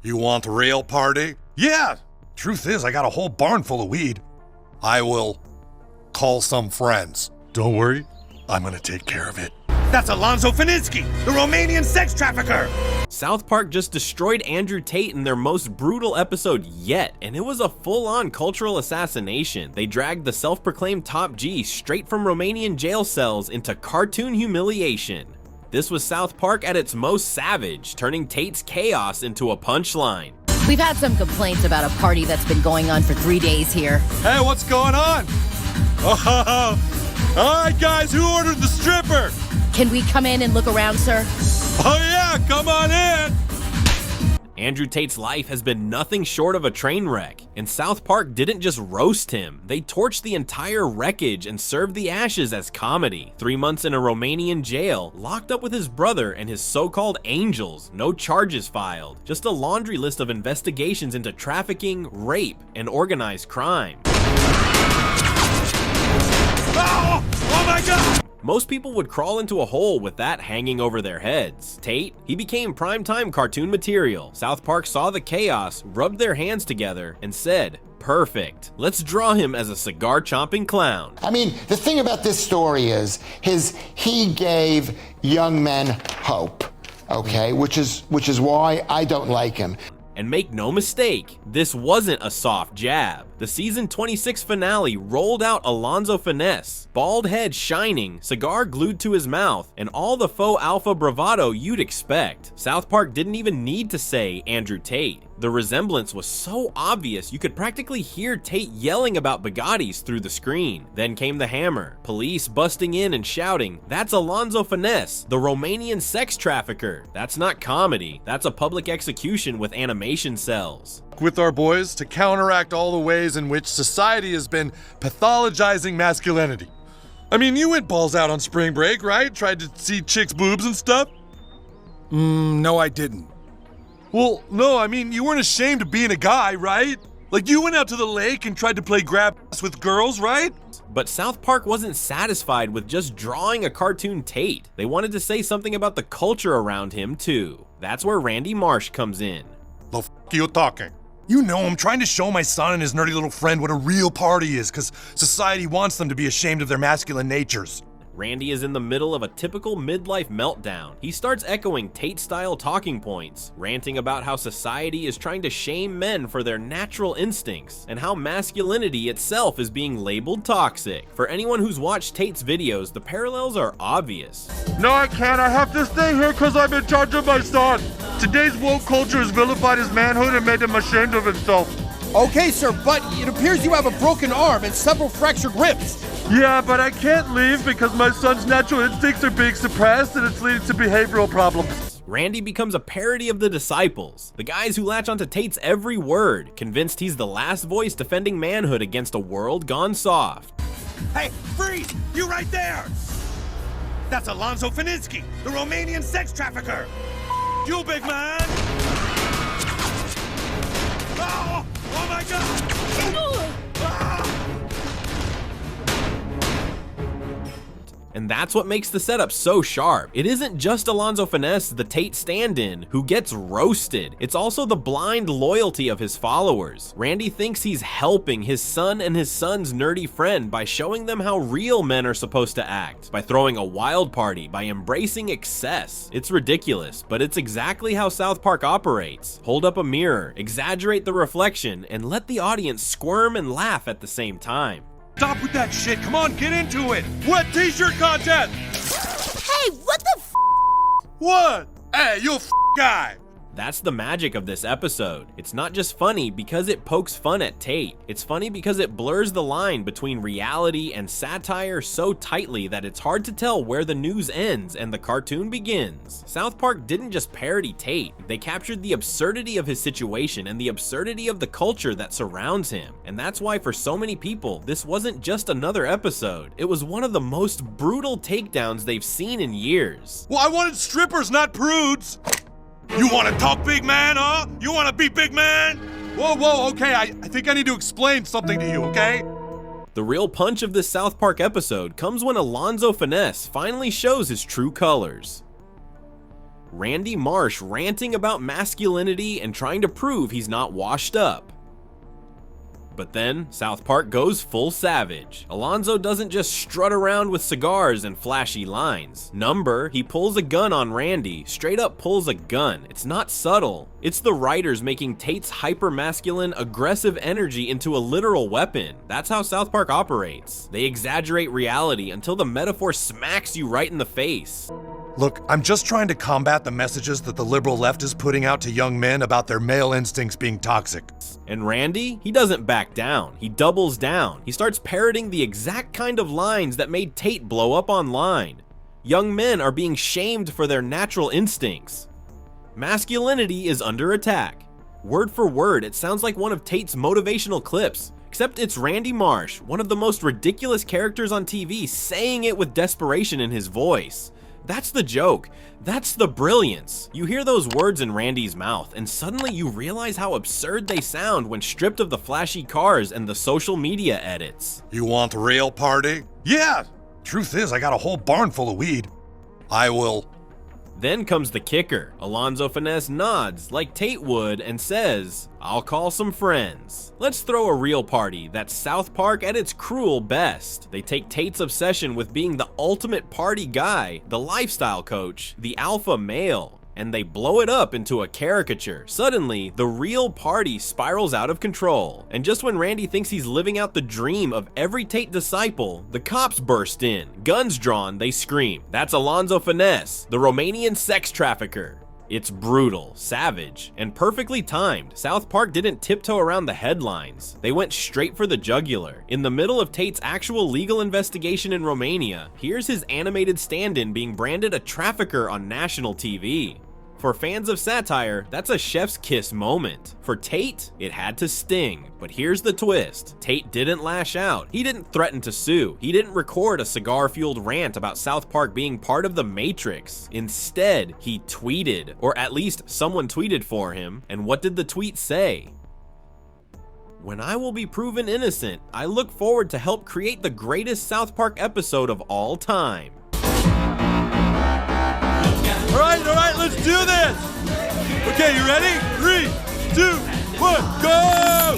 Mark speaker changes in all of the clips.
Speaker 1: You want a real party? Yeah! Truth is, I got a whole barn full of weed. I will call some friends. Don't worry, I'm gonna take care of it. That's Alonzo Fininsky, the Romanian sex trafficker!
Speaker 2: South Park just destroyed Andrew Tate in their most brutal episode yet, and it was a full-on cultural assassination. They dragged the self-proclaimed top G straight from Romanian jail cells into cartoon humiliation. This was South Park at its most savage, turning Tate's chaos into a punchline.
Speaker 3: We've had some complaints about a party that's been going on for 3 days here.
Speaker 1: Hey, what's going on? Oh, alright guys, who ordered the stripper?
Speaker 3: Can we come in and look around, sir?
Speaker 1: Oh yeah, come on in!
Speaker 2: Andrew Tate's life has been nothing short of a train wreck, and South Park didn't just roast him, they torched the entire wreckage and served the ashes as comedy. 3 months in a Romanian jail, locked up with his brother and his so-called angels, no charges filed, just a laundry list of investigations into trafficking, rape, and organized crime.
Speaker 1: Oh my god!
Speaker 2: Most people would crawl into a hole with that hanging over their heads. Tate, he became primetime cartoon material. South Park saw the chaos, rubbed their hands together, and said, perfect. Let's draw him as a cigar-chomping clown.
Speaker 4: I mean, the thing about this story is he gave young men hope, okay? Which is why I don't like him.
Speaker 2: And make no mistake, this wasn't a soft jab. The season 26 finale rolled out Alonzo Finesse, bald head shining, cigar glued to his mouth, and all the faux alpha bravado you'd expect. South Park didn't even need to say Andrew Tate. The resemblance was so obvious you could practically hear Tate yelling about Bugattis through the screen. Then came the hammer, police busting in and shouting, "That's Alonzo Finesse, the Romanian sex trafficker." That's not comedy, that's a public execution with animation cells.
Speaker 1: With our boys to counteract all the ways in which society has been pathologizing masculinity. I mean, you went balls out on spring break, right? Tried to see chicks' boobs and stuff?
Speaker 5: No, I didn't.
Speaker 1: Well, no, I mean, you weren't ashamed of being a guy, right? Like, you went out to the lake and tried to play grab ass with girls, right?
Speaker 2: But South Park wasn't satisfied with just drawing a cartoon Tate. They wanted to say something about the culture around him, too. That's where Randy Marsh comes in.
Speaker 1: The f*** you talking? You know, I'm trying to show my son and his nerdy little friend what a real party is, because society wants them to be ashamed of their masculine natures.
Speaker 2: Randy is in the middle of a typical midlife meltdown. He starts echoing Tate-style talking points, ranting about how society is trying to shame men for their natural instincts, and how masculinity itself is being labeled toxic. For anyone who's watched Tate's videos, the parallels are obvious.
Speaker 1: No, I can't. I have to stay here because I'm in charge of my son. Today's woke culture has vilified his manhood and made him ashamed of himself.
Speaker 5: Okay, sir, but it appears you have a broken arm and several fractured ribs.
Speaker 1: Yeah, but I can't leave because my son's natural instincts are being suppressed and it's leading to behavioral problems.
Speaker 2: Randy becomes a parody of the Disciples, the guys who latch onto Tate's every word, convinced he's the last voice defending manhood against a world gone soft.
Speaker 1: Hey, freeze! You right there! That's Alonzo Fininsky, the Romanian sex trafficker! You big man! Oh! Oh my god! Ah!
Speaker 2: And that's what makes the setup so sharp. It isn't just Alonzo Finesse, the Tate stand-in, who gets roasted. It's also the blind loyalty of his followers. Randy thinks he's helping his son and his son's nerdy friend by showing them how real men are supposed to act, by throwing a wild party, by embracing excess. It's ridiculous, but it's exactly how South Park operates. Hold up a mirror, exaggerate the reflection, and let the audience squirm and laugh at the same time.
Speaker 1: Stop with that shit. Come on, get into it. Wet t-shirt contest.
Speaker 3: Hey, what the f?
Speaker 1: What? Hey, you guy.
Speaker 2: That's the magic of this episode. It's not just funny because it pokes fun at Tate. It's funny because it blurs the line between reality and satire so tightly that it's hard to tell where the news ends and the cartoon begins. South Park didn't just parody Tate. They captured the absurdity of his situation and the absurdity of the culture that surrounds him. And that's why for so many people, this wasn't just another episode. It was one of the most brutal takedowns they've seen in years.
Speaker 1: Well, I wanted strippers, not prudes. You want to talk big man, huh? You want to be big man? Whoa, okay, I think I need to explain something to you, okay?
Speaker 2: The real punch of this South Park episode comes when Alonzo Finesse finally shows his true colors. Randy Marsh ranting about masculinity and trying to prove he's not washed up. But then, South Park goes full savage. Alonzo doesn't just strut around with cigars and flashy lines. Number, he pulls a gun on Randy, straight up pulls a gun. It's not subtle. It's the writers making Tate's hyper-masculine, aggressive energy into a literal weapon. That's how South Park operates. They exaggerate reality until the metaphor smacks you right in the face.
Speaker 1: Look, I'm just trying to combat the messages that the liberal left is putting out to young men about their male instincts being toxic.
Speaker 2: And Randy, he doesn't back down. He doubles down. He starts parroting the exact kind of lines that made Tate blow up online. Young men are being shamed for their natural instincts. Masculinity is under attack. Word for word, it sounds like one of Tate's motivational clips, except it's Randy Marsh, one of the most ridiculous characters on TV, saying it with desperation in his voice. That's the joke. That's the brilliance. You hear those words in Randy's mouth, and suddenly you realize how absurd they sound when stripped of the flashy cars and the social media edits.
Speaker 1: You want a real party? Yeah! Truth is, I got a whole barn full of weed. I will.
Speaker 2: Then comes the kicker. Alonzo Finesse nods like Tate would and says, "I'll call some friends." Let's throw a real party. That's South Park at its cruel best. They take Tate's obsession with being the ultimate party guy, the lifestyle coach, the alpha male, and they blow it up into a caricature. Suddenly, the real party spirals out of control. And just when Randy thinks he's living out the dream of every Tate disciple, the cops burst in. Guns drawn, they scream. That's Alonzo Finesse, the Romanian sex trafficker. It's brutal, savage, and perfectly timed. South Park didn't tiptoe around the headlines. They went straight for the jugular. In the middle of Tate's actual legal investigation in Romania, here's his animated stand-in being branded a trafficker on national TV. For fans of satire, that's a chef's kiss moment. For Tate, it had to sting. But here's the twist. Tate didn't lash out. He didn't threaten to sue. He didn't record a cigar-fueled rant about South Park being part of the Matrix. Instead, he tweeted, or at least someone tweeted for him. And what did the tweet say? "When I will be proven innocent, I look forward to help create the greatest South Park episode of all time."
Speaker 5: All right, let's do this. Okay, you ready? 3, 2, 1, go!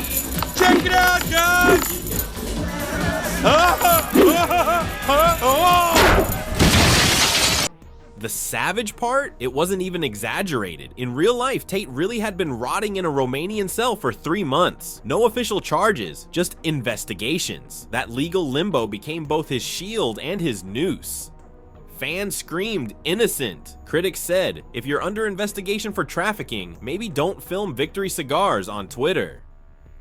Speaker 5: Check it out, guys!
Speaker 2: The savage part? It wasn't even exaggerated. In real life, Tate really had been rotting in a Romanian cell for 3 months. No official charges, just investigations. That legal limbo became both his shield and his noose. Fans screamed, "Innocent." Critics said, if you're under investigation for trafficking, maybe don't film Victory Cigars on Twitter.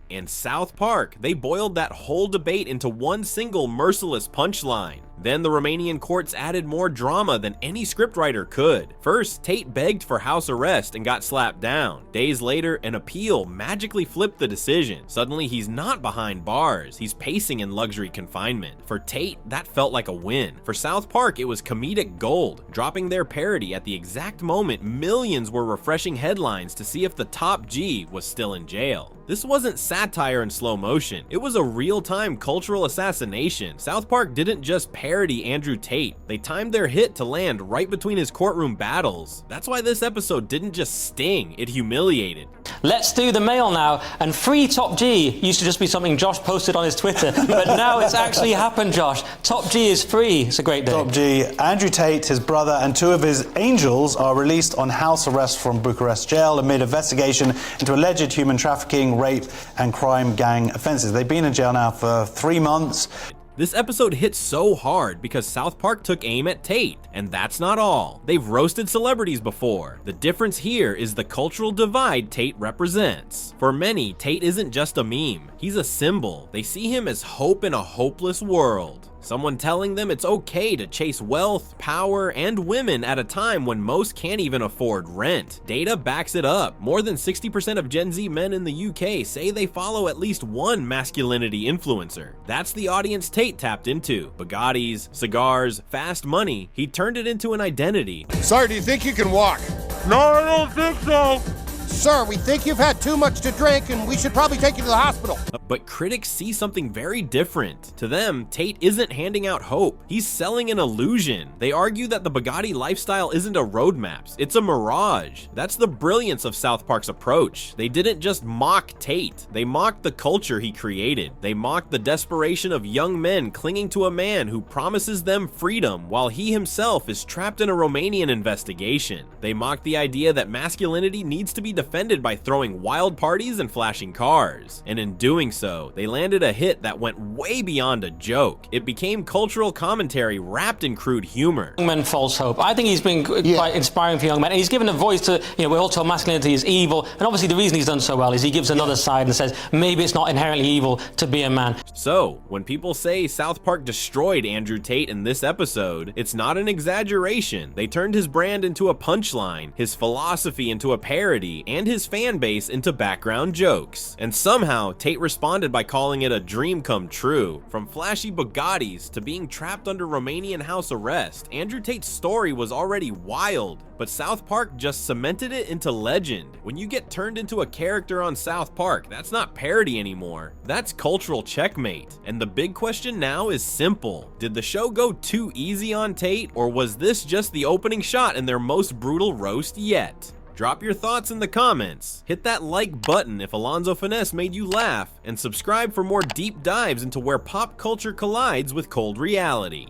Speaker 2: And South Park, they boiled that whole debate into one single merciless punchline. Then the Romanian courts added more drama than any scriptwriter could. First, Tate begged for house arrest and got slapped down. Days later, an appeal magically flipped the decision. Suddenly, he's not behind bars. He's pacing in luxury confinement. For Tate, that felt like a win. For South Park, it was comedic gold. Dropping their parody at the exact moment, millions were refreshing headlines to see if the top G was still in jail. This wasn't satire in slow motion. It was a real-time cultural assassination. South Park didn't just parody Andrew Tate. They timed their hit to land right between his courtroom battles. That's why this episode didn't just sting, it humiliated.
Speaker 6: Let's do the mail now. And free Top G used to just be something Josh posted on his Twitter, but now it's actually happened, Josh. Top G is free. It's a great day.
Speaker 7: Top G, Andrew Tate, his brother, and 2 of his angels are released on house arrest from Bucharest jail amid investigation into alleged human trafficking, rape, and crime gang offences. They've been in jail now for 3 months.
Speaker 2: This episode hit so hard because South Park took aim at Tate, and that's not all. They've roasted celebrities before. The difference here is the cultural divide Tate represents. For many, Tate isn't just a meme, he's a symbol. They see him as hope in a hopeless world. Someone telling them it's okay to chase wealth, power, and women at a time when most can't even afford rent. Data backs it up. More than 60% of Gen Z men in the UK say they follow at least one masculinity influencer. That's the audience Tate tapped into. Bugattis, cigars, fast money. He turned it into an identity.
Speaker 5: Sorry, do you think you can walk?
Speaker 1: No, I don't think so.
Speaker 8: Sir, we think you've had too much to drink and we should probably take you to the hospital.
Speaker 2: But critics see something very different. To them, Tate isn't handing out hope. He's selling an illusion. They argue that the Bugatti lifestyle isn't a roadmap, it's a mirage. That's the brilliance of South Park's approach. They didn't just mock Tate, they mocked the culture he created. They mocked the desperation of young men clinging to a man who promises them freedom while he himself is trapped in a Romanian investigation. They mocked the idea that masculinity needs to be defended by throwing wild parties and flashing cars. And in doing so, they landed a hit that went way beyond a joke. It became cultural commentary wrapped in crude humor.
Speaker 6: Young men false hope. I think he's been quite inspiring for young men, and he's given a voice to, we're all told masculinity is evil, and obviously the reason he's done so well is he gives another side and says maybe it's not inherently evil to be a man.
Speaker 2: So, when people say South Park destroyed Andrew Tate in this episode, it's not an exaggeration. They turned his brand into a punchline, his philosophy into a parody, and his fan base into background jokes. And somehow, Tate responded by calling it a dream come true. From flashy Bugattis to being trapped under Romanian house arrest, Andrew Tate's story was already wild, but South Park just cemented it into legend. When you get turned into a character on South Park, that's not parody anymore. That's cultural checkmate. And the big question now is simple. Did the show go too easy on Tate, or was this just the opening shot in their most brutal roast yet? Drop your thoughts in the comments, hit that like button if Alonzo Finesse made you laugh, and subscribe for more deep dives into where pop culture collides with cold reality.